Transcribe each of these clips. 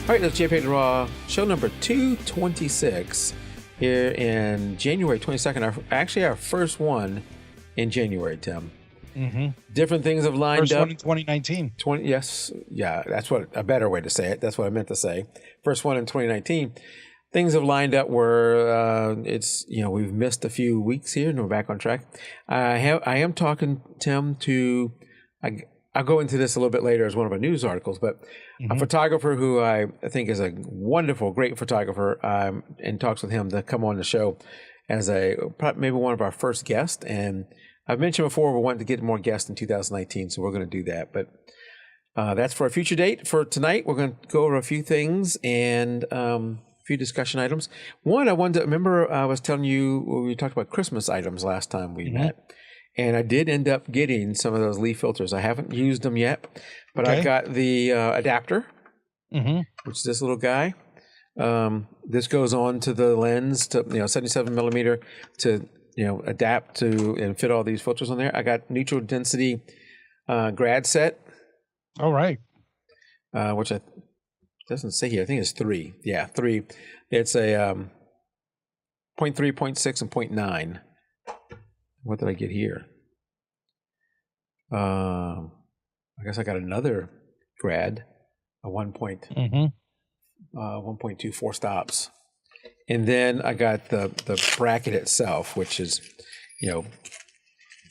All right, that's JPEG Raw, show number 226 here in January 22nd. Actually, our first one in January, Tim. Mm-hmm. Different things have lined First up. one in 2019. Yes, yeah, that's what a better way to say it. That's what I meant to say. First one in 2019. Things have lined up where we've missed a few weeks here and we're back on track. I am talking, Tim, to I'll go into this a little bit later as one of our news articles, but a photographer who I think is a wonderful, great photographer, and talks with him to come on the show as maybe one of our first guests. And I've mentioned before we wanted to get more guests in 2019, so we're going to do that. But that's for a future date. For tonight, we're going to go over a few things and a few discussion items. One, I wanted to remember I was telling you when we talked about Christmas items last time we met. And I did end up getting some of those leaf filters. I haven't used them yet, but I got the adapter, which is this little guy. This goes on to the lens to 77 millimeter to adapt to and fit all these filters on there. I got neutral density grad set. All right. Which doesn't say here. I think it's 3. Yeah, 3. It's a 0.3, 0.6, and 0.9. What did I get here? I guess I got another grad, a 1.24 stops. And then I got the bracket itself, which is,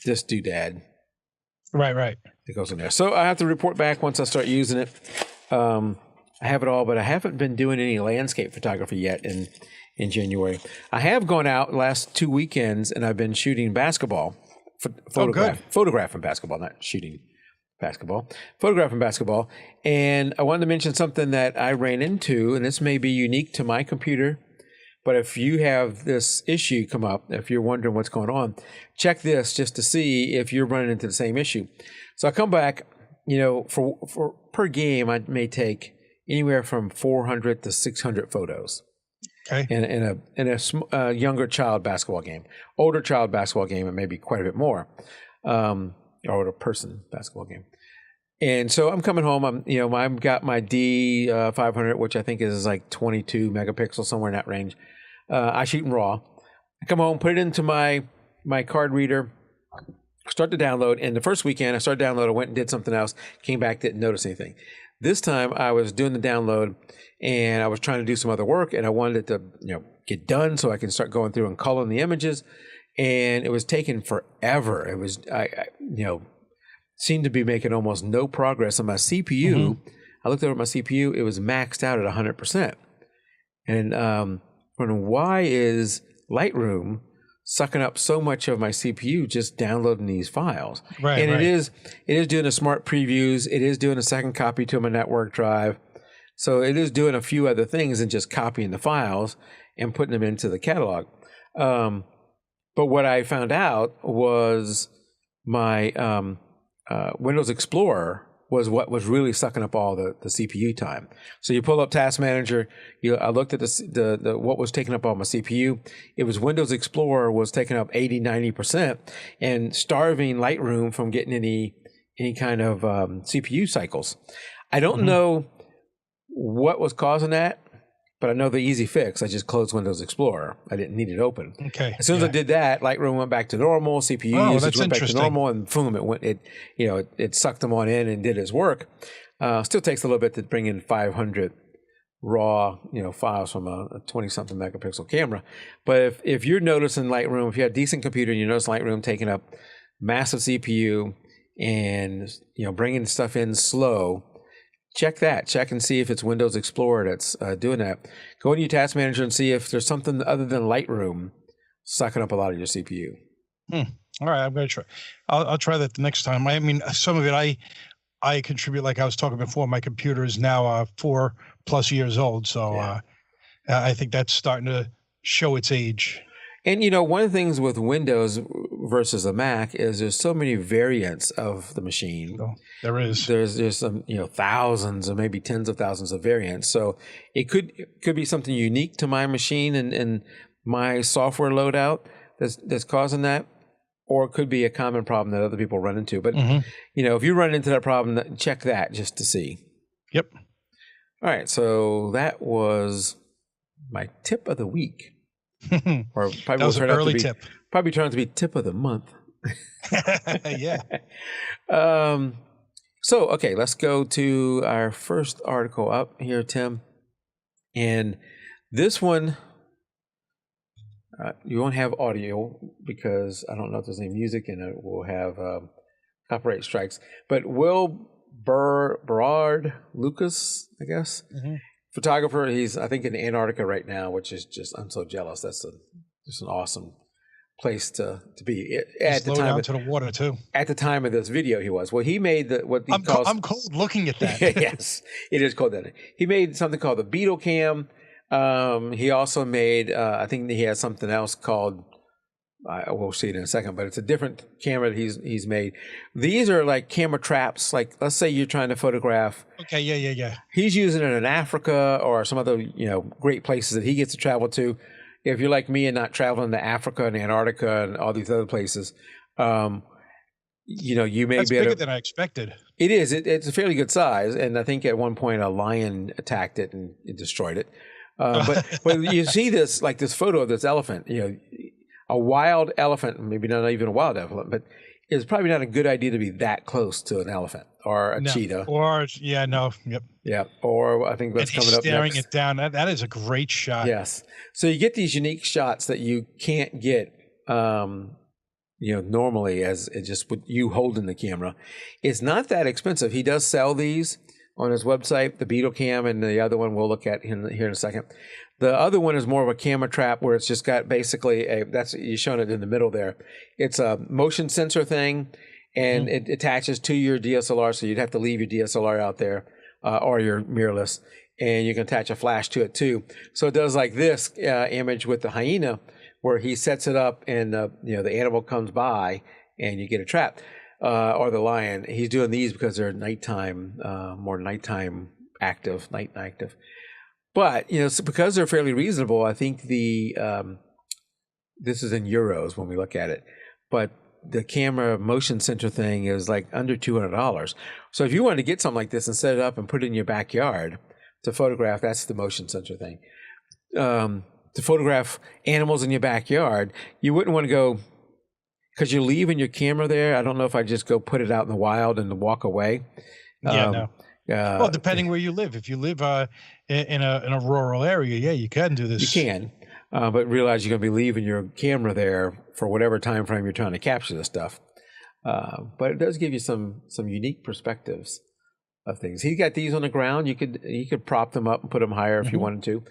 this doodad. Right. That goes in there. So I have to report back once I start using it. I have it all, but I haven't been doing any landscape photography yet in January. I have gone out last 2 weekends and I've been shooting basketball. Photographing basketball, not shooting basketball. Photographing basketball. And I wanted to mention something that I ran into, and this may be unique to my computer, but if you have this issue come up, if you're wondering what's going on, check this just to see if you're running into the same issue. So I come back, for per game, I may take anywhere from 400 to 600 photos. Okay. In a younger child basketball game. Older child basketball game, it may be quite a bit more. Older person basketball game. And so I'm coming home. I've got my D500, which I think is like 22 megapixels, somewhere in that range. I shoot in RAW. I come home, put it into my card reader, start to download. And the first weekend I started download, I went and did something else, came back, didn't notice anything. This time I was doing the download and I was trying to do some other work and I wanted it to, get done so I can start going through and coloring the images. And it was taking forever. It was, seemed to be making almost no progress on my CPU. I looked over at my CPU, it was maxed out at 100%. And why is Lightroom sucking up so much of my CPU just downloading these files? Right. And it is doing a smart previews. It is doing a second copy to my network drive. So it is doing a few other things than just copying the files and putting them into the catalog. But what I found out was my Windows Explorer was what was really sucking up all the CPU time. So you pull up Task Manager. I looked at the what was taking up all my CPU. It was Windows Explorer was taking up 80-90% and starving Lightroom from getting any kind of CPU cycles. I don't know what was causing that, but I know the easy fix. I just closed Windows Explorer. I didn't need it open. Okay. As soon as I did that, Lightroom went back to normal. CPU usage went back to normal, and boom, it sucked them on in and did its work. Still takes a little bit to bring in 500 raw, files from a 20-something megapixel camera. But if you're noticing Lightroom, if you have a decent computer and you notice Lightroom taking up massive CPU and bringing stuff in slow, check and see if it's Windows Explorer that's doing that. Go into your Task Manager and see if there's something other than Lightroom sucking up a lot of your CPU. All right, I'm going to try. I'll try that the next time. I mean, some of it I contribute, like I was talking before. My computer is now 4+ years old, so I think that's starting to show its age. And one of the things with Windows versus a Mac is there's so many variants of the machine. Oh, there is. There's some thousands or maybe tens of thousands of variants. So it could be something unique to my machine and my software loadout that's causing that, or it could be a common problem that other people run into. But if you run into that problem, check that just to see. Yep. All right, so that was my tip of the week, or That probably will was an turn out to early be tip. probably turn out to be tip of the month. Yeah. um, so okay, let's go to our first article up here, Tim, and this one you won't have audio because I don't know if there's any music in it. We'll have copyright strikes, but Will Berard Lucas, I guess. Mm-hmm. Photographer. He's I think in Antarctica right now, which is just I'm so jealous. That's just an awesome place to be. At the Slow time down to the water too. at the time of this video, he was. Well, he made what he calls. I'm cold looking at that. Yes, it is called that. He made something called the Beattlecam. He also made. I think he has something else called. We'll see it in a second, but it's a different camera that he's made. These are like camera traps. Like let's say you're trying to photograph. Okay, yeah. He's using it in Africa or some other great places that he gets to travel to. If you're like me and not traveling to Africa and Antarctica and all these other places, you may That's be able bigger to. than I expected. It is. It's a fairly good size, and I think at one point a lion attacked it and it destroyed it. But you see this photo of this elephant. A wild elephant, maybe not even a wild elephant, but it's probably not a good idea to be that close to an elephant or a cheetah. Yep. Yeah, or I think that's coming up staring next. it down. That is a great shot. Yes. So you get these unique shots that you can't get, normally as just with you holding the camera. It's not that expensive. He does sell these on his website, the Beattlecam, and the other one we'll look at here in a second. The other one is more of a camera trap where it's just got basically you're showing it in the middle there. It's a motion sensor thing, and it attaches to your DSLR, so you'd have to leave your DSLR out there or your mirrorless, and you can attach a flash to it too. So it does like this image with the hyena, where he sets it up and the animal comes by and you get a trap, or the lion. He's doing these because they're nighttime, more nighttime active, night active. But so because they're fairly reasonable, I think this is in euros when we look at it. But the camera motion sensor thing is like under $200. So if you wanted to get something like this and set it up and put it in your backyard to photograph, that's the motion sensor thing. To photograph animals in your backyard, you wouldn't want to go because you're leaving your camera there. I don't know if I just go put it out in the wild and walk away. No. Well, depending where you live. If you live in a rural area, you can do this. You can, but realize you're going to be leaving your camera there for whatever time frame you're trying to capture this stuff. But it does give you some unique perspectives of things. He got these on the ground. You could prop them up and put them higher if you wanted to.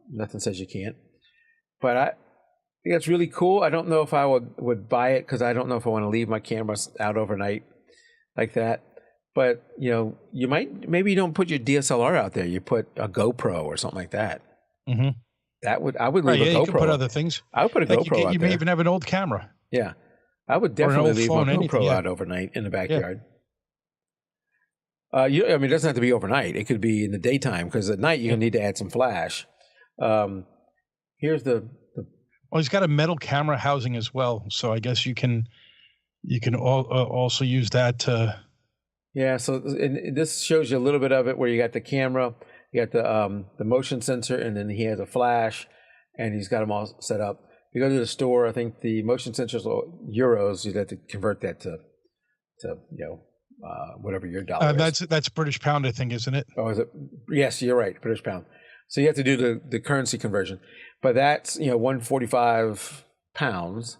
Nothing says you can't. But I think that's really cool. I don't know if I would buy it because I don't know if I want to leave my camera out overnight like that. But maybe you don't put your DSLR out there. You put a GoPro or something like that. Mm-hmm. I would leave a GoPro. You can put other things. I would put a GoPro out there. You may even have an old camera. Yeah, I would definitely leave my GoPro out yeah. overnight in the backyard. It doesn't have to be overnight. It could be in the daytime because at night you're gonna need to add some flash. Here's the. Well, he's got a metal camera housing as well, so I guess you can also use that to. Yeah, so this shows you a little bit of it where you got the camera, you got the motion sensor, and then he has a flash, and he's got them all set up. You go to the store, I think the motion sensors are euros. You'd have to convert that to whatever your dollar is. That's British pound, I think, isn't it? Oh, is it? Yes, you're right, British pound. So you have to do the currency conversion, but that's 145 pounds.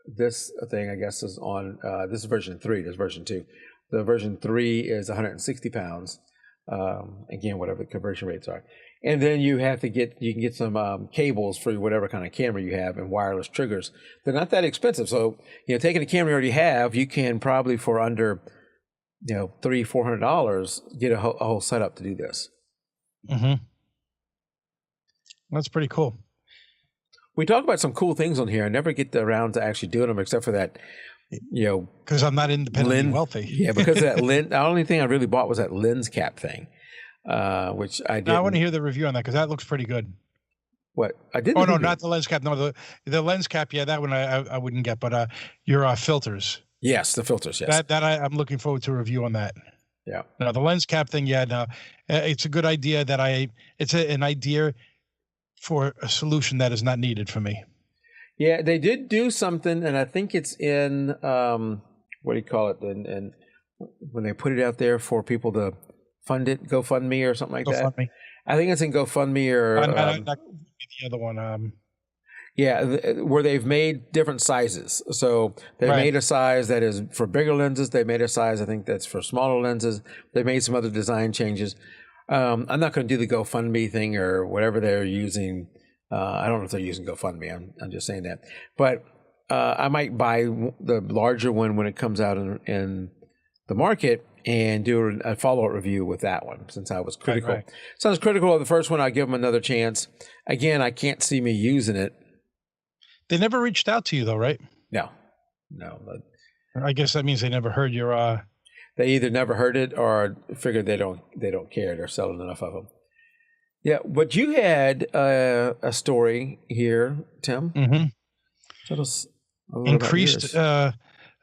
This thing, I guess, is on this is version 3. There's version 2. The version 3 is 160 pounds. Again, whatever the conversion rates are. And then you can get some cables for whatever kind of camera you have and wireless triggers. They're not that expensive. So, taking a camera you already have, you can probably for under, $300-400 get a whole setup to do this. Mm-hmm. That's pretty cool. We talk about some cool things on here. I never get around to actually doing them except for that, because I'm not independently wealthy. Yeah, because of that lens. The only thing I really bought was that lens cap thing, which I did. I want to hear the review on that because that looks pretty good. What I didn't. Oh no, not the lens cap. No, the lens cap. Yeah, that one I wouldn't get. But your filters. Yes, the filters. Yes, that I'm looking forward to a review on that. Yeah. No, the lens cap thing, yeah, no, it's a good idea an idea for a solution that is not needed for me. Yeah, they did do something, and I think it's in what do you call it? And when they put it out there for people to fund it, GoFundMe or something like that. GoFundMe. I think it's in GoFundMe or Not the other one. yeah, where they've made different sizes. So they Right. made a size that is for bigger lenses. They made a size, I think, that's for smaller lenses. They made some other design changes. I'm not going to do the GoFundMe thing or whatever they're using. I don't know if they're using GoFundMe. I'm just saying that. But I might buy the larger one when it comes out in the market and do a follow-up review with that one, since I was critical. Right. So I was critical of the first one. I'll give them another chance. Again, I can't see me using it. They never reached out to you though, right? No. I guess that means they never heard your. They either never heard it or figured they don't care. They're selling enough of them. Yeah, but you had a story here, Tim. Mm-hmm. Tell us a little Increased. about yours.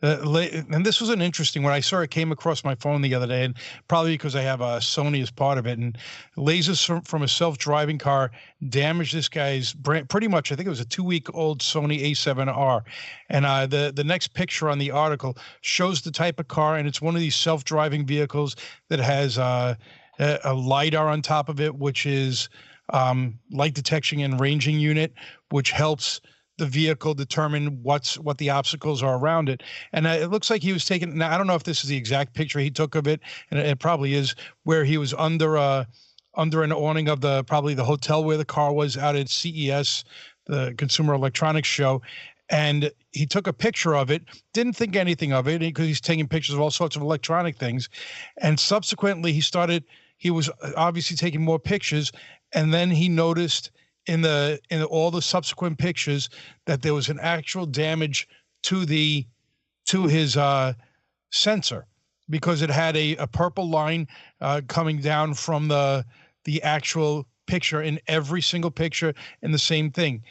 And this was an interesting one. I saw it came across my phone the other day, and probably because I have a Sony as part of it. And lasers from a self-driving car damaged this guy's brand. Pretty much, I think it was a 2-week-old Sony A7R. And the next picture on the article shows the type of car, and it's one of these self-driving vehicles that has a LiDAR on top of it, which is light detection and ranging unit, which helps the vehicle determine what the obstacles are around it. And it looks like he was taking, now I don't know if this is the exact picture he took of it, and it probably is, where he was under an awning of probably the hotel where the car was out at CES, the Consumer Electronics Show. And he took a picture of it, didn't think anything of it because he's taking pictures of all sorts of electronic things. And subsequently he was obviously taking more pictures, and then he noticed in all the subsequent pictures that there was an actual damage to his sensor, because it had a purple line coming down from the actual picture in every single picture, and the same thing.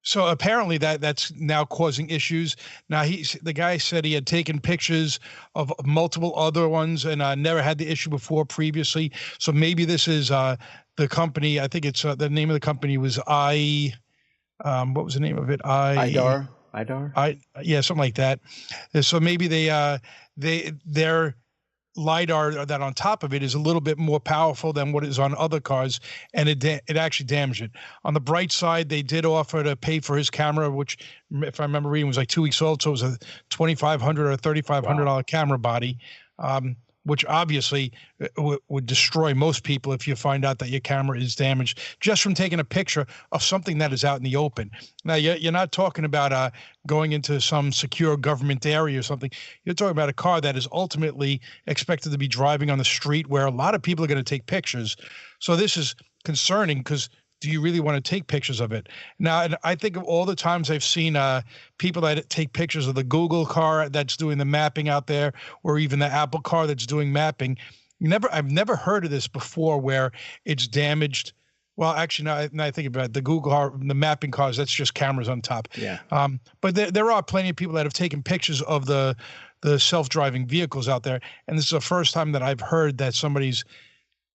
So apparently that's now causing issues. Now the guy said he had taken pictures of multiple other ones and never had the issue previously. So maybe this is the company. I think it's the name of the company was what was the name of it? IDAR. Yeah, something like that. So maybe their LiDAR that on top of it is a little bit more powerful than what is on other cars, and it actually damaged it. On the bright side, they did offer to pay for his camera, which, if I remember reading, was like 2 weeks old, so it was a $2,500 or $3,500 camera body, which obviously would destroy most people if you find out that your camera is damaged just from taking a picture of something that is out in the open. Now, you're not talking about going into some secure government area or something. You're talking about a car that is ultimately expected to be driving on the street where a lot of people are going to take pictures. So this is concerning, because do you really want to take pictures of it? Now, and I think of all the times I've seen people that take pictures of the Google car that's doing the mapping out there, or even the Apple car that's doing mapping. I've never heard of this before where it's damaged. Well, actually, now I think about it, the Google car, the mapping cars, that's just cameras on top. Yeah. But there are plenty of people that have taken pictures of the self-driving vehicles out there, and this is the first time that I've heard that somebody's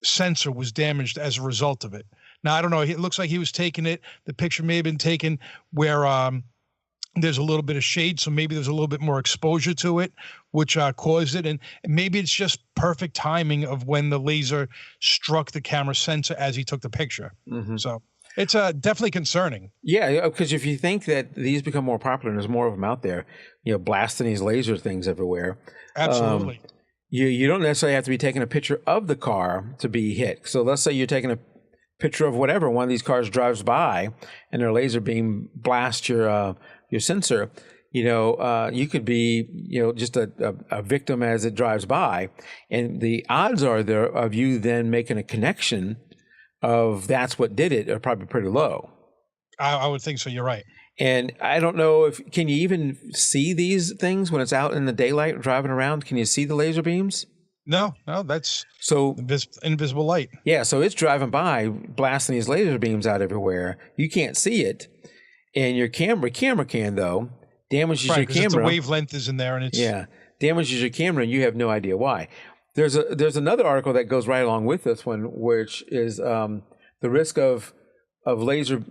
sensor was damaged as a result of it. Now, I don't know. It looks like he was taking it. The picture may have been taken where there's a little bit of shade, so maybe there's a little bit more exposure to it, which caused it. And maybe it's just perfect timing of when the laser struck the camera sensor as he took the picture. Mm-hmm. So it's definitely concerning. Yeah, because if you think that these become more popular and there's more of them out there, blasting these laser things everywhere. Absolutely. You don't necessarily have to be taking a picture of the car to be hit. So let's say you're taking a picture of whatever one of these cars drives by, and their laser beam blasts your sensor. You could be just a victim as it drives by, and the odds are there of you then making a connection of that's what did it are probably pretty low. I would think so. You're right. And I don't know can you even see these things when it's out in the daylight driving around? Can you see the laser beams? No, that's so invisible light. Yeah, so it's driving by, blasting these laser beams out everywhere. You can't see it, and your camera can though. Damages your camera. The wavelength is in there, and it's damages your camera and you have no idea why. There's another article that goes right along with this one, which is the risk of laser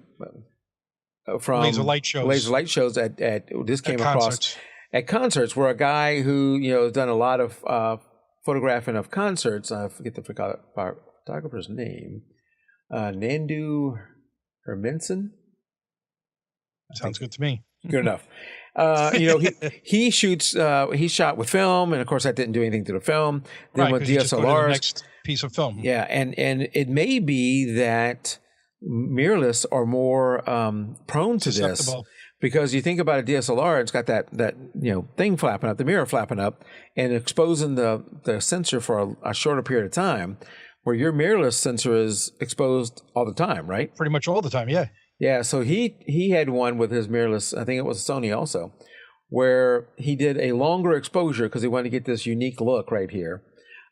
from laser light shows at this at came across concerts. at concerts, where a guy who has done a lot of photographing of concerts. I forget the photographer's name. Nandu Hermanson. Sounds good to me. Good enough. He shoots. He shot with film, and of course that didn't do anything to the film. Then Right, with 'cause you just go to the DSLRs, next piece of film. yeah, and it may be that mirrorless are more prone to this, Susceptible. because you think about a DSLR, it's got that thing flapping up, the mirror flapping up, and exposing the sensor for a shorter period of time, where your mirrorless sensor is exposed all the time, right? Pretty much all the time, yeah. Yeah, so he had one with his mirrorless, I think it was Sony also, where he did a longer exposure because he wanted to get this unique look right here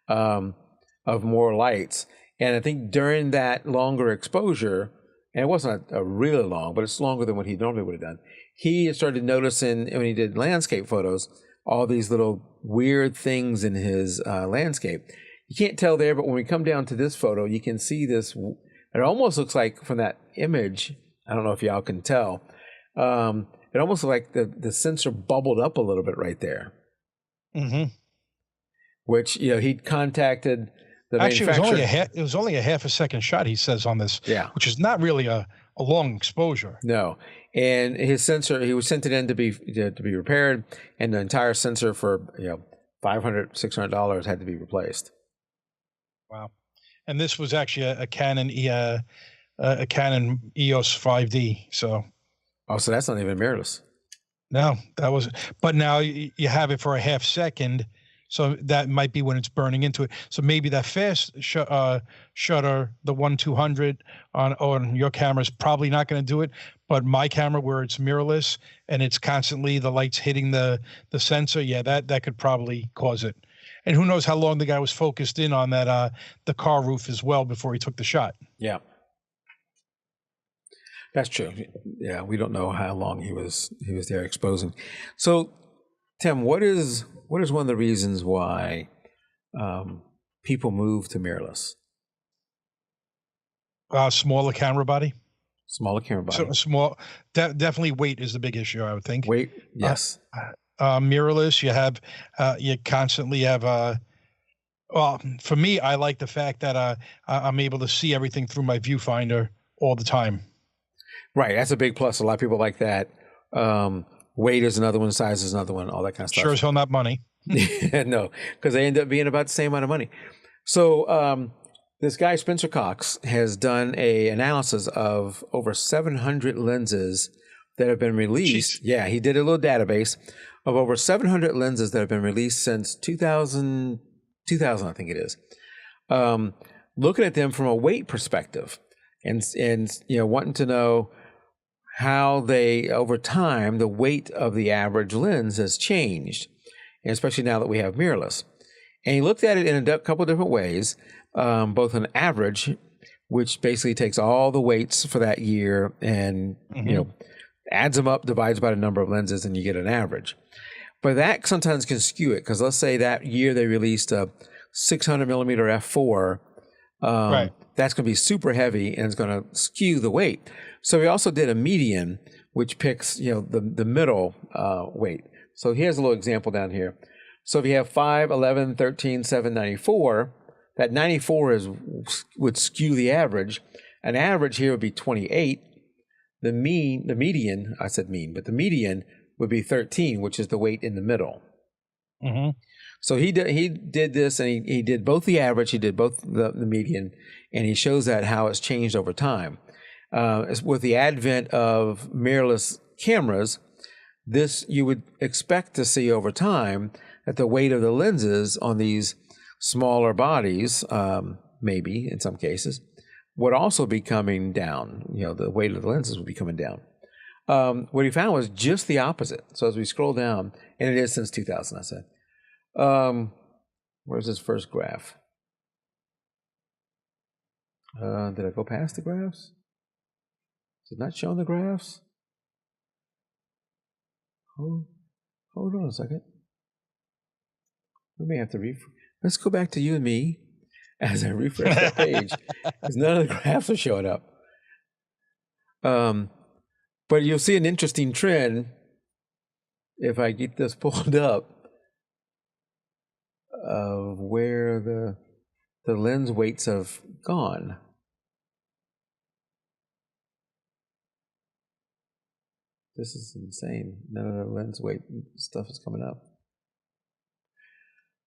of more lights. And I think during that longer exposure, and it wasn't a really long, but it's longer than what he normally would have done, he started noticing when he did landscape photos, all these little weird things in his landscape. You can't tell there, but when we come down to this photo, you can see this. It almost looks like from that image, I don't know if y'all can tell, it almost looks like the sensor bubbled up a little bit right there. Mm-hmm. Which, he'd contacted the Actually, manufacturer. it was only a half a second shot, he says on this, Yeah. which is not really a long exposure. No. And his sensor, he was sent it in to be repaired, and the entire sensor for $500, $600 had to be replaced. Wow. And this was actually a Canon EOS 5D. So that's not even mirrorless. no, that was. But now you have it for a half second, so that might be when it's burning into it. So maybe that fast shutter, the 1/200 on your camera is probably not going to do it. But my camera, where it's mirrorless and it's constantly the lights hitting the sensor, yeah, that could probably cause it. And who knows how long the guy was focused in on that the car roof as well before he took the shot. Yeah. That's true. Yeah, we don't know how long he was there exposing. So, Tim, what is one of the reasons why people move to mirrorless? Smaller camera body. Smaller camera body. So definitely weight is the big issue, I would think. Weight, yes. Mirrorless, you constantly have. Well, for me, I like the fact that I'm able to see everything through my viewfinder all the time. Right, that's a big plus. A lot of people like that. Weight is another one, size is another one, all that kind of stuff. Sure as hell not money. No, because they end up being about the same amount of money. So this guy, Spencer Cox, has done a analysis of over 700 lenses that have been released. Jeez. Yeah, he did a little database of over 700 lenses that have been released since 2000, I think it is. Looking at them from a weight perspective, and wanting to know how they, over time, the weight of the average lens has changed, and especially now that we have mirrorless. And he looked at it in a couple different ways, both an average, which basically takes all the weights for that year and adds them up, divides by the number of lenses, and you get an average. But that sometimes can skew it, because let's say that year they released a 600 millimeter f4. Right. That's going to be super heavy and it's going to skew the weight. So we also did a median, which picks the middle weight. So here's a little example down here. So if you have 5, 11, 13, 7, 94, that 94 would skew the average. An average here would be 28. The median, I said mean, but the median would be 13, which is the weight in the middle. Mm-hmm. So he did this, and he did both the average, he did both the median, and he shows that how it's changed over time. With the advent of mirrorless cameras, this you would expect to see over time that the weight of the lenses on these smaller bodies, maybe in some cases, would also be coming down. The weight of the lenses would be coming down. What he found was just the opposite. So as we scroll down, and it is since 2000, I said. Where's this first graph? Did I go past the graphs? Is it not showing the graphs? Hold on a second. We may have to let's go back to you and me as I refresh that page, because none of the graphs are showing up. But you'll see an interesting trend if I get this pulled up of where the lens weights have gone. This is insane. None of the lens weight stuff is coming up.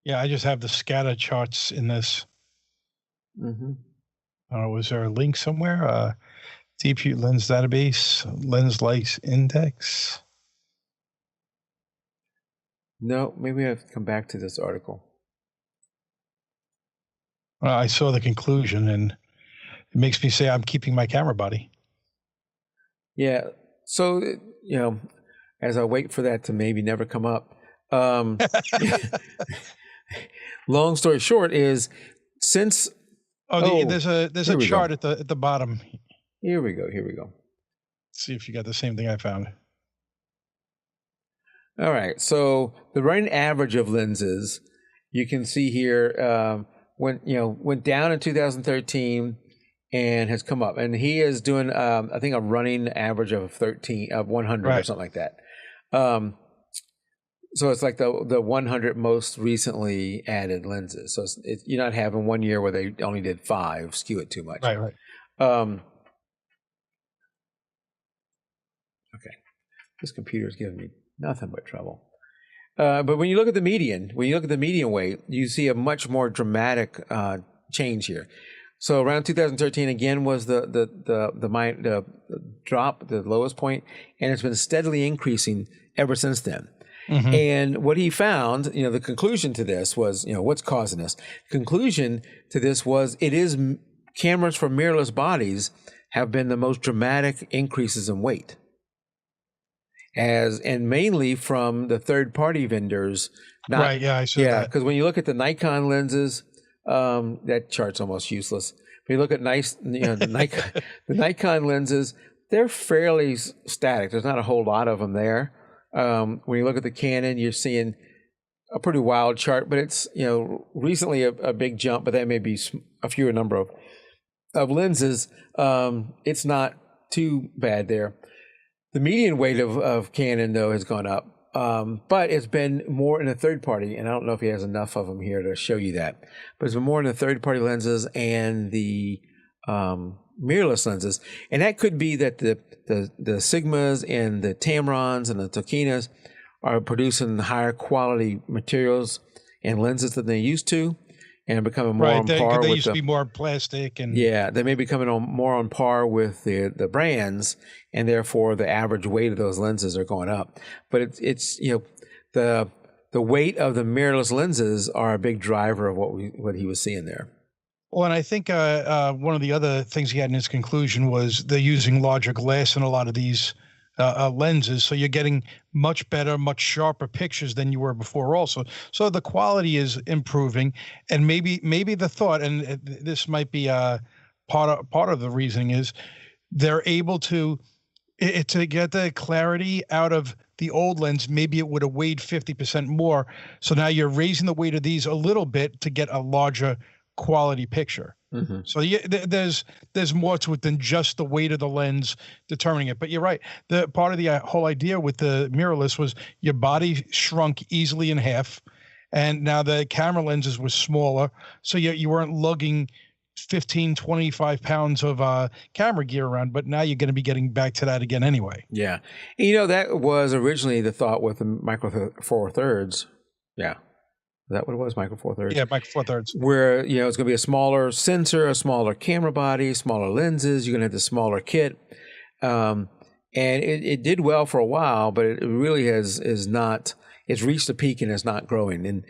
Yeah, I just have the scatter charts in this. Was there a link somewhere? Deep Lens Database, Lens Light Index. No, maybe I have to come back to this article. Well, I saw the conclusion, and it makes me say I'm keeping my camera body. Yeah. So, as I wait for that to maybe never come up, long story short is since there's a chart at the bottom. Here we go. Let's see if you got the same thing I found. All right. So the running average of lenses, you can see here, went down in 2013 and has come up, and he is doing I think a running average of 100 or something like that. So it's like the 100 most recently added lenses. So you're not having 1 year where they only did 5, skew it too much. Right. Okay, this computer is giving me nothing but trouble. But when you look at the median weight, you see a much more dramatic change here. So around 2013 again was the drop, the lowest point, and it's been steadily increasing ever since then. And what he found, the conclusion to this was, what's causing this? Conclusion to this was it is cameras for mirrorless bodies have been the most dramatic increases in weight. And mainly from the third-party vendors. Right, yeah, I saw that. Yeah, because when you look at the Nikon lenses, that chart's almost useless. When you look at the Nikon lenses, they're fairly static. There's not a whole lot of them there. When you look at the Canon, you're seeing a pretty wild chart, but it's recently a big jump, but that may be a fewer number of lenses. It's not too bad there. The median weight of Canon, though, has gone up, but it's been more in the third party, and I don't know if he has enough of them here to show you that, but it's been more in the third party lenses and the mirrorless lenses, and that could be that the Sigmas and the Tamrons and the Takinas are producing higher quality materials and lenses than they used to, and becoming more on par with they used to be more plastic, and they may be coming more on par with the brands, and therefore the average weight of those lenses are going up. But it's the weight of the mirrorless lenses are a big driver of what he was seeing there. Well, and I think one of the other things he had in his conclusion was they're using larger glass in a lot of these lenses, so you're getting much better, much sharper pictures than you were before also. So the quality is improving, and maybe the thought, and this might be part of the reasoning, is they're able to get the clarity out of the old lens. Maybe it would have weighed 50% more, so now you're raising the weight of these a little bit to get a larger quality picture. So there's more to it than just the weight of the lens determining it. But you're right. The part of the whole idea with the mirrorless was your body shrunk easily in half, and now the camera lenses were smaller, so you weren't lugging 15, 25 pounds of camera gear around, but now you're going to be getting back to that again anyway. Yeah. That was originally the thought with the Micro Four Thirds. Yeah. Is that what it was? Micro Four Thirds? Yeah, Micro Four Thirds. Where, it's going to be a smaller sensor, a smaller camera body, smaller lenses. You're going to have the smaller kit. And it did well for a while, but it really is not, it's reached a peak and it's not growing. And,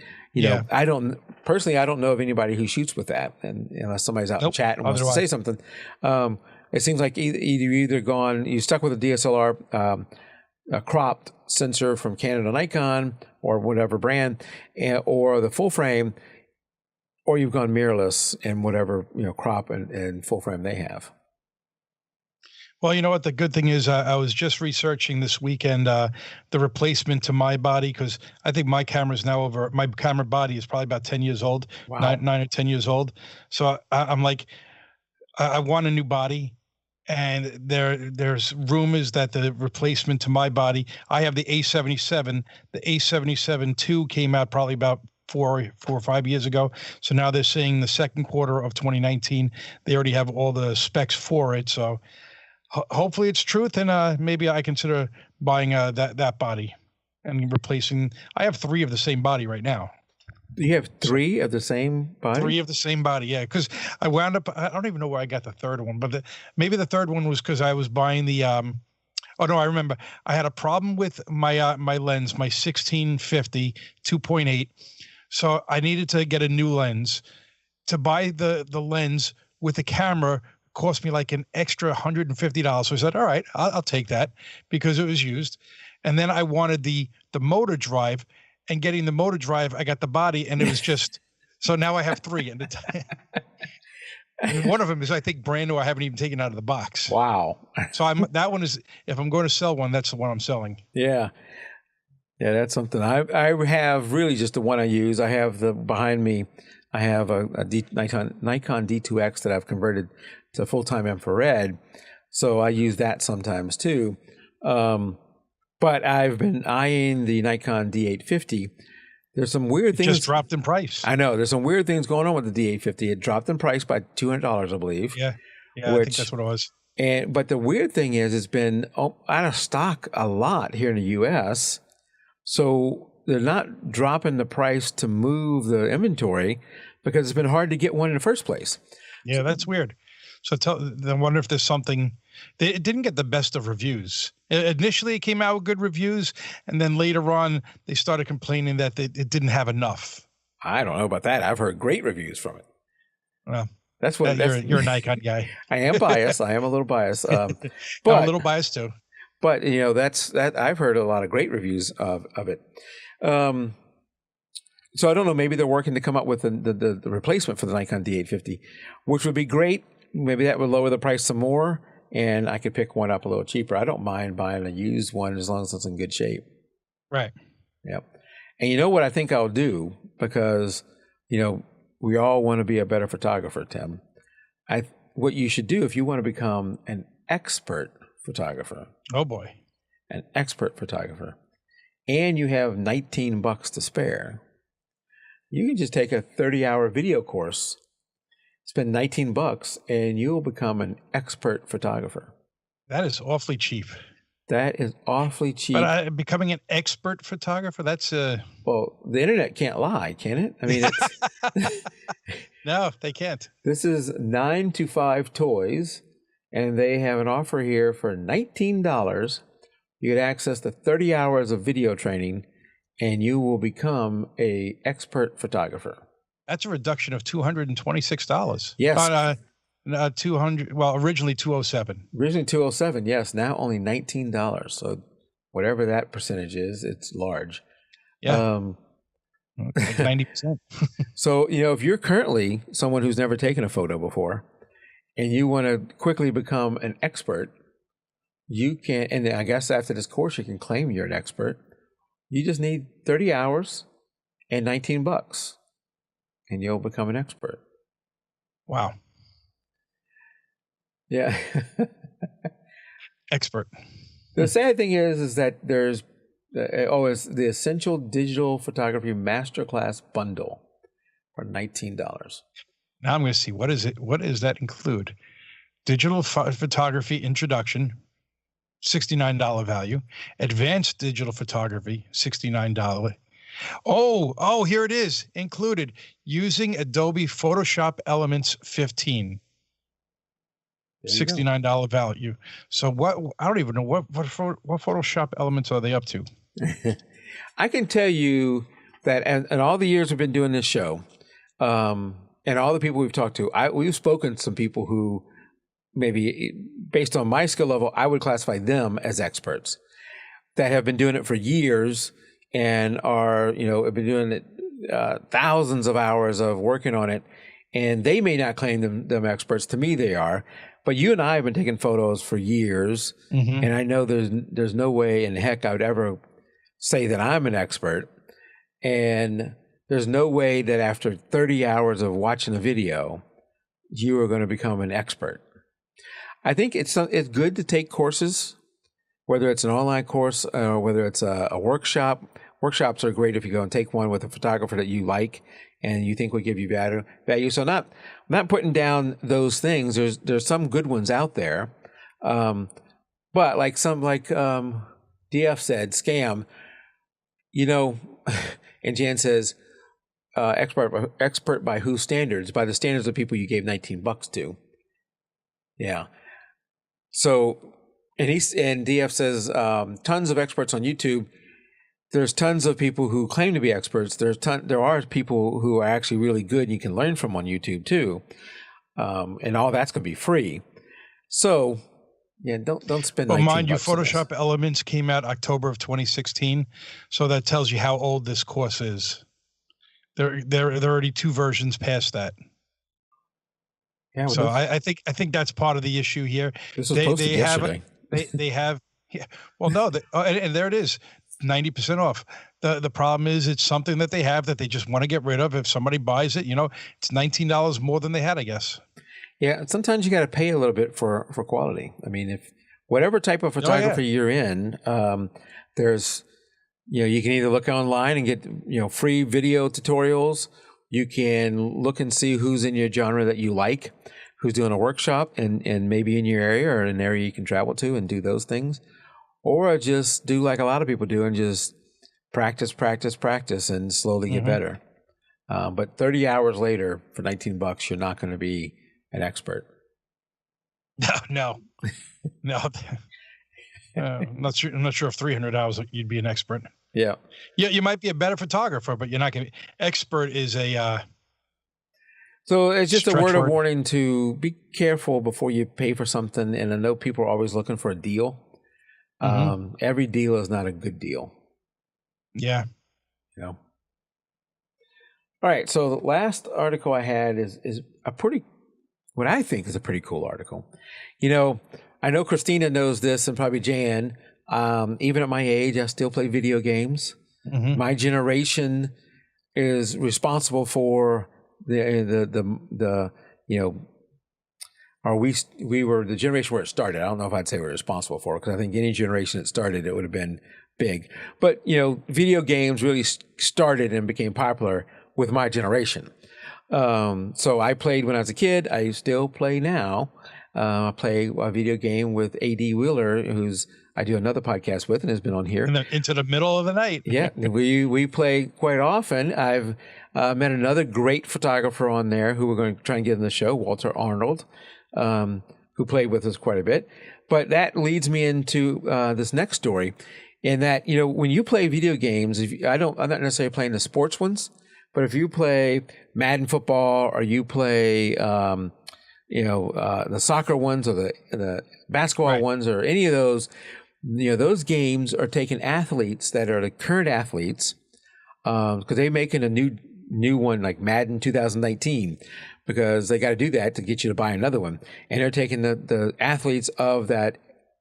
I don't know of anybody who shoots with that. And unless somebody's out in chat and wants to say something, it seems like you stuck with a DSLR, a cropped sensor from Canon or Nikon or whatever brand, or the full frame, or you've gone mirrorless and whatever crop and full frame they have. Well, you know what? The good thing is, I was just researching this weekend the replacement to my body, because I think my camera body is probably about 10 years old, Wow. 9 or 10 years old. So I'm like, I want a new body. And there's rumors that the replacement to my body, I have the A77. The A77 II came out probably about four or 5 years ago. So now they're saying the second quarter of 2019, they already have all the specs for it. So hopefully it's truth, and maybe I consider buying that body and replacing. I have three of the same body right now. You have three of the same body? Three of the same body, yeah. Because I wound up, I don't even know where I got the third one, but maybe the third one was because I was buying the. Oh no, I remember. I had a problem with my lens, my 1650 2.8. So I needed to get a new lens. To buy the lens with the camera cost me like an extra $150. So I said, all right, I'll take that because it was used. And then I wanted the motor drive, and getting the motor drive, I got the body, and it was just, so now I have three. And one of them is, I think, brand new. I haven't even taken out of the box. Wow. So that one is, if I'm going to sell one, that's the one I'm selling. Yeah. Yeah, that's something. I have really just the one I use. I have behind me, I have a Nikon D2X that I've converted to full-time infrared. So I use that sometimes too. But I've been eyeing the Nikon D850. There's some weird things. Just dropped in price. I know. There's some weird things going on with the D850. It dropped in price by $200, I believe. Yeah. I think that's what it was. But the weird thing is, it's been out of stock a lot here in the U.S., so they're not dropping the price to move the inventory because it's been hard to get one in the first place. Yeah, that's weird. So I wonder if there's something. It didn't get the best of reviews. Initially, it came out with good reviews, and then later on, they started complaining that it didn't have enough. I don't know about that. I've heard great reviews from it. Well, that's what you're a Nikon guy. I am biased. I am a little biased, but I'm a little biased too. But that I've heard a lot of great reviews of it. So I don't know. Maybe they're working to come up with the replacement for the Nikon D850, which would be great. Maybe that would lower the price some more, and I could pick one up a little cheaper. I don't mind buying a used one as long as it's in good shape. Right. Yep. And you know what I think I'll do, because we all want to be a better photographer, Tim. What you should do if you want to become an expert photographer. Oh boy. An expert photographer. And you have $19 to spare. You can just take a 30-hour video course, spend $19, and you'll become an expert photographer. That is awfully cheap. That is awfully cheap. But becoming an expert photographer, that's well, the internet can't lie, can it? I mean, it's no, they can't. This is 9 to 5 Toys, and they have an offer here for $19. You get access to 30 hours of video training, and you will become an expert photographer. That's a reduction of $226. Yes. 200. Well, originally 207. Originally 207. Yes. Now only $19. So whatever that percentage is, it's large. Yeah. Like 90%. So, if you're currently someone who's never taken a photo before and you want to quickly become an expert, you can, and I guess after this course, you can claim you're an expert. You just need 30 hours and $19, and you'll become an expert. Wow. Yeah. Expert. The sad thing is that there's it's the Essential Digital Photography Masterclass Bundle for $19. Now I'm going to see, what is it? What does that include? Digital photography introduction, $69 value. Advanced digital photography, $69. Oh, here it is. Included. Using Adobe Photoshop Elements 15. $69 value. So I don't even know what Photoshop elements are they up to. I can tell you that in all the years we've been doing this show, and all the people we've talked to, we've spoken to some people who maybe based on my skill level, I would classify them as experts that have been doing it for years and have been doing it thousands of hours of working on it. And they may not claim them experts. To me, they are. But you and I have been taking photos for years, Mm-hmm. and I know there's no way in heck I would ever say that I'm an expert, and there's no way that after 30 hours of watching a video, you are going to become an expert. I think it's good to take courses, whether it's an online course or whether it's a workshop. Workshops are great if you go and take one with a photographer that you like and you think will give you value. So not putting down those things. There's some good ones out there, but like DF said, scam. And Jan says, expert by whose standards? By the standards of people you gave $19 to. Yeah. So, and DF says, tons of experts on YouTube. There's tons of people who claim to be experts. There are people who are actually really good and you can learn from on YouTube too. And all that's going to be free. So, yeah, don't spend. Well, mind you, $19 on this. Photoshop Elements came out October of 2016, so that tells you how old this course is. There are already 2 versions past that. Yeah, so I think that's part of the issue here. This was posted yesterday. They have. Yeah, well, no, and there it is. 90% off. The problem is it's something that they have that they just want to get rid of. If somebody buys it, it's $19 more than they had, I guess. Yeah, and sometimes you got to pay a little bit for quality. I mean, if whatever type of photography you're in, there's, you can either look online and get, free video tutorials. You can look and see who's in your genre that you like, who's doing a workshop and maybe in your area or an area you can travel to and do those things. Or just do like a lot of people do and just practice and slowly get better. But 30 hours later for $19, you're not going to be an expert. No. I'm not sure if 300 hours you'd be an expert. Yeah. Yeah, you might be a better photographer, but you're not going to be. Expert is a. So it's just a word of warning to be careful before you pay for something. And I know people are always looking for a deal. Every deal is not a good deal. Yeah. All right. So the last article I had is what I think is a pretty cool article. I know Christina knows this and probably Jan. Even at my age, I still play video games. My generation is responsible for or we were the generation where it started. I don't know if I'd say we're responsible for it, because I think any generation that started it would have been big. But, video games really started and became popular with my generation. So I played when I was a kid. I still play now. I play a video game with A.D. Wheeler, who's I do another podcast with and has been on here. Into the middle of the night. Yeah, we play quite often. I've met another great photographer on there who we're going to try and get in the show, Walter Arnold, who played with us quite a bit. But that leads me into this next story, in that when you play video games, I'm not necessarily playing the sports ones, but if you play Madden football or you play the soccer ones or the basketball ones or any of those, those games are taking athletes that are the current athletes, because they're making a new one like Madden 2019, because they got to do that to get you to buy another one. And they're taking the athletes of that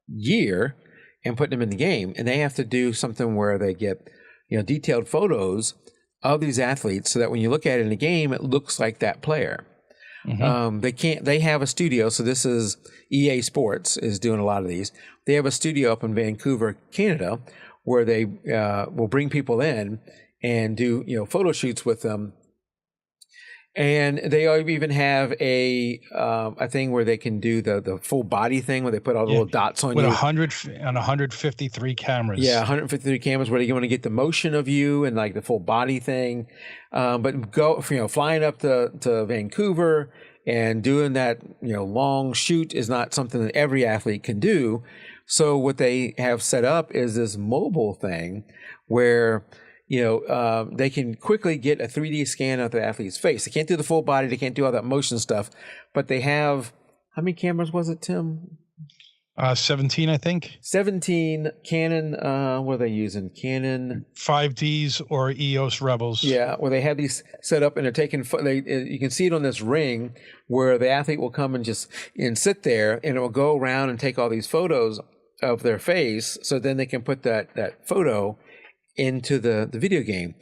year and putting them in the game. And they have to do something where they get, detailed photos of these athletes so that when you look at it in the game, it looks like that player. They have a studio. So this is EA Sports is doing a lot of these. They have a studio up in Vancouver, Canada, where they will bring people in and do, photo shoots with them. And they even have a thing where they can do the full body thing, where they put all the little dots on with you. 153 cameras. Yeah, 153 cameras where you want to get the motion of you and like the full body thing. But flying up to Vancouver and doing that, long shoot is not something that every athlete can do. So what they have set up is this mobile thing where they can quickly get a 3D scan of the athlete's face. They can't do the full body. They can't do all that motion stuff, but they have, how many cameras was it, Tim? 17, I think. 17 Canon. What are they using? Canon 5Ds or EOS Rebels. Yeah, where they have these set up and they're taking. You can see it on this ring where the athlete will come and just sit there, and it will go around and take all these photos of their face, so then they can put that photo into the video game.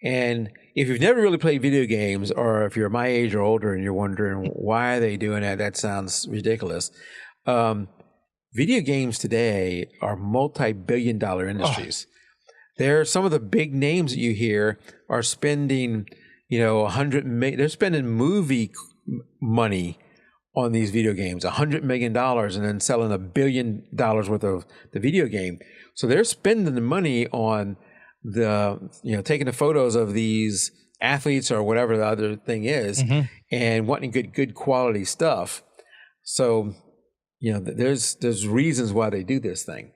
And if you've never really played video games, or if you're my age or older and you're wondering why are they doing that, that sounds ridiculous. Video games today are multi-billion-dollar industries. There, some of the big names that you hear are spending, they're spending movie money on these video games, $100 million, and then selling $1 billion worth of the video game. So they're spending the money on taking the photos of these athletes or whatever the other thing is, and wanting good quality stuff. So, there's reasons why they do this thing.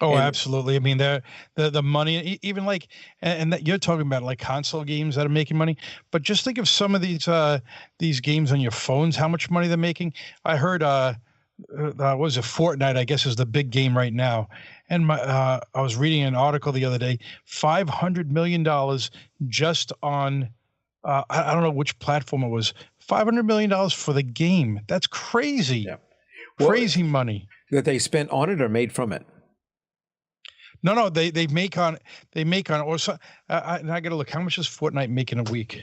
Oh, absolutely. I mean, the money, even like, and that you're talking about like console games that are making money, but just think of some of these games on your phones, how much money they're making. I heard, what was it, Fortnite, I guess, is the big game right now. And I was reading an article the other day, $500 million just on, I don't know which platform it was, $500 million for the game. That's crazy. Yeah. Well, crazy money. That they spent on it or made from it? No, they make on or so. I got to look. How much does Fortnite make in a week?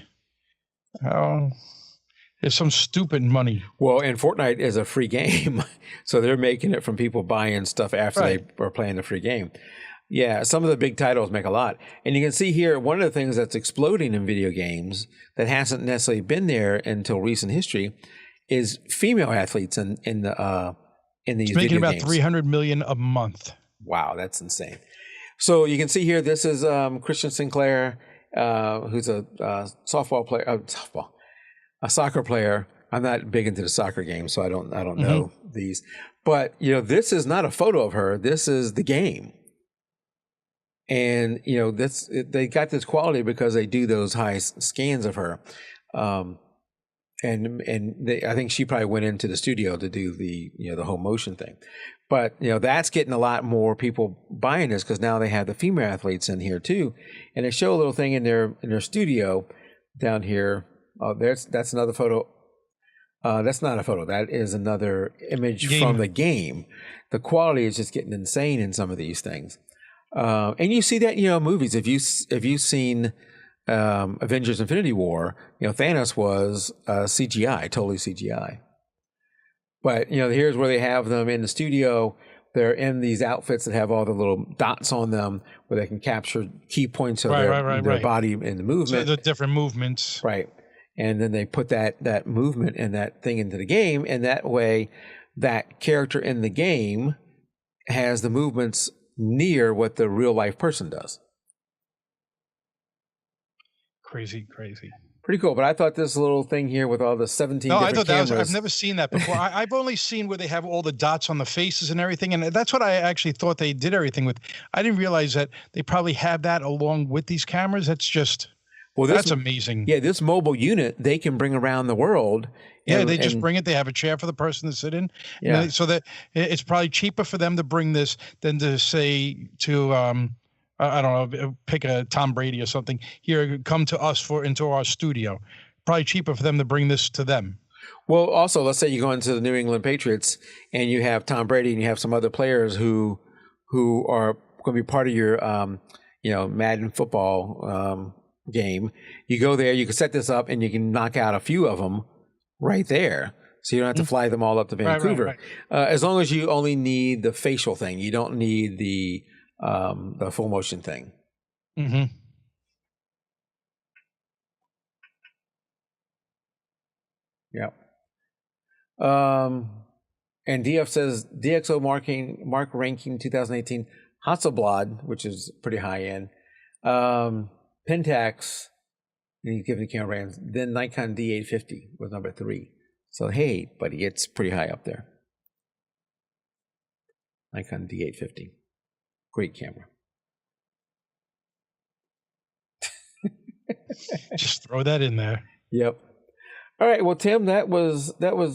It's some stupid money. Well, and Fortnite is a free game, so they're making it from people buying stuff after they are playing the free game. Yeah, some of the big titles make a lot, and you can see here one of the things that's exploding in video games that hasn't necessarily been there until recent history is female athletes in these video games. Making about $300 million a month. Wow, that's insane. So you can see here, this is Christian Sinclair, who's a softball player, a soccer player. I'm not big into the soccer game, so I don't know these. But this is not a photo of her. This is the game, and they got this quality because they do those high scans of her, and I think she probably went into the studio to do the the whole motion thing. But that's getting a lot more people buying this because now they have the female athletes in here too, and they show a little thing in their studio down here. Oh, that's another photo. That's not a photo. That is another image from the game. The quality is just getting insane in some of these things, and you see that movies. If you've seen Avengers: Infinity War, Thanos was CGI, totally CGI. But here's where they have them in the studio. They're in these outfits that have all the little dots on them, where they can capture key points of their body in the movement. So the different movements, right? And then they put that movement and that thing into the game, and that way, that character in the game has the movements near what the real life person does. Crazy. Pretty cool, but I thought this little thing here with all the 17 different cameras. I've never seen that before. I've only seen where they have all the dots on the faces and everything, and that's what I actually thought they did everything with. I didn't realize that they probably have that along with these cameras. That's just, that's amazing. Yeah, this mobile unit, they can bring around the world. Yeah, they just bring it. They have a chair for the person to sit in. Yeah. So that it's probably cheaper for them to bring this than to say to, I don't know, pick a Tom Brady or something. Here, come to us into our studio. Probably cheaper for them to bring this to them. Well, also, let's say you go into the New England Patriots and you have Tom Brady and you have some other players who are going to be part of your, Madden football game. You go there, you can set this up, and you can knock out a few of them right there. So you don't have to fly them all up to Vancouver. Right. As long as you only need the facial thing, you don't need the full motion thing. Mm-hmm. Yeah. And DF says DxO mark ranking 2018 Hasselblad, which is pretty high end. Pentax, he's giving the camera brands. Then Nikon D850 was number 3. So hey, buddy, it's pretty high up there. Nikon D850. Great camera. Just throw that in there. Yep. All right. Well, Tim, that was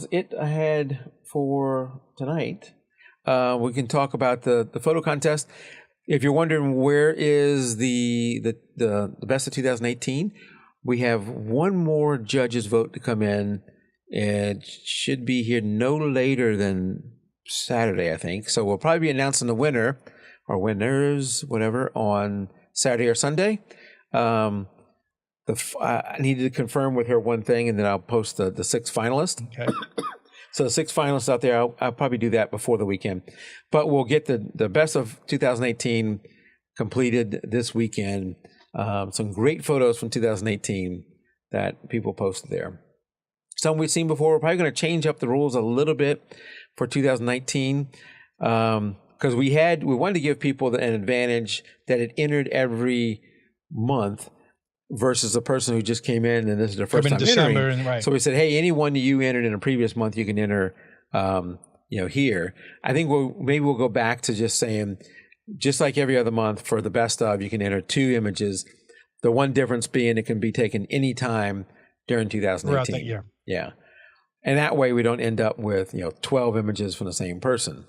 it I had for tonight. we can talk about the photo contest. If you're wondering where is the best of 2018, we have one more judges vote to come in. It should be here no later than Saturday, I think. So we'll probably be announcing the winner or winners, whatever, on Saturday or Sunday. I needed to confirm with her one thing, and then I'll post the 6 finalists. Okay. So the 6 finalists out there, I'll probably do that before the weekend. But we'll get the best of 2018 completed this weekend. Some great photos from 2018 that people posted there. Some we've seen before. We're probably going to change up the rules a little bit for 2019 because we wanted to give people an advantage that it entered every month versus a person who just came in and this is their first time December, entering. right. So we said, hey, anyone you entered in a previous month, you can enter here. I think we'll go back to just saying, just like every other month for the best of, you can enter 2 images. The one difference being it can be taken anytime during 2018. Throughout that year. Yeah. And that way we don't end up with, 12 images from the same person,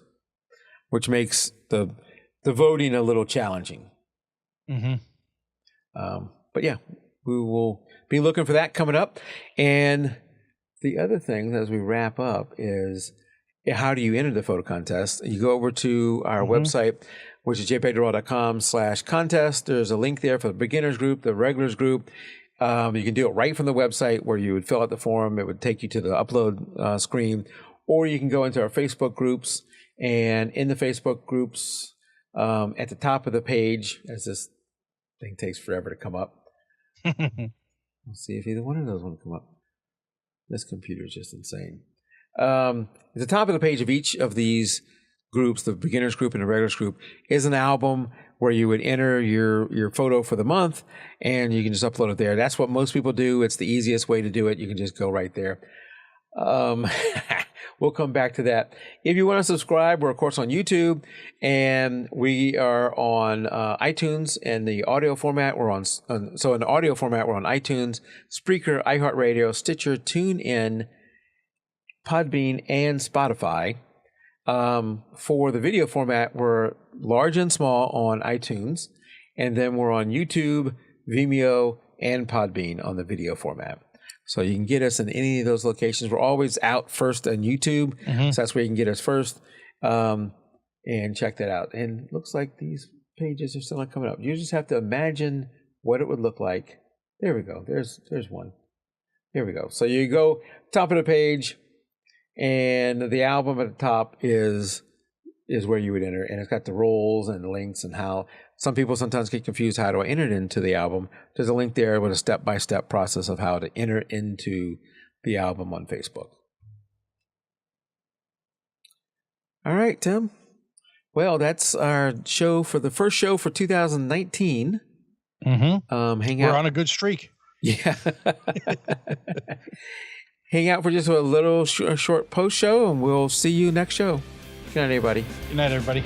which makes the voting a little challenging. Mm-hmm. But yeah, we will be looking for that coming up. And the other thing as we wrap up is how do you enter the photo contest? You go over to our website, which is jpegdarrell.com/contest. There's a link there for the beginners group, the regulars group. You can do it right from the website where you would fill out the form. It would take you to the upload screen, or you can go into our Facebook groups. And in the Facebook groups, at the top of the page, as this thing takes forever to come up. Let's see if either one of those want to come up. This computer is just insane. At the top of the page of each of these groups, the beginners group and the regulars group, is an album where you would enter your photo for the month and you can just upload it there. That's what most people do. It's the easiest way to do it. You can just go right there. We'll come back to that. If you want to subscribe, we're of course on YouTube, and we are on iTunes in the audio format. We're on in the audio format, we're on iTunes, Spreaker, iHeartRadio, Stitcher, TuneIn, Podbean, and Spotify. For the video format, we're large and small on iTunes, and then we're on YouTube, Vimeo, and Podbean on the video format. So you can get us in any of those locations. We're always out first on YouTube, so that's where you can get us first, and check that out. And it looks like these pages are still not coming up. You just have to imagine what it would look like. There we go. There's one. Here we go. So you go top of the page, and the album at the top is where you would enter, and it's got the roles and the links and how some people sometimes get confused. How do I enter it into the album? There's a link there with a step-by-step process of how to enter into the album on Facebook. All right, Tim. Well, that's our show for the first show for 2019. Hang out. We're on a good streak. Yeah. Hang out for just a little short post show, and we'll see you next show. Good night, everybody. Good night, everybody.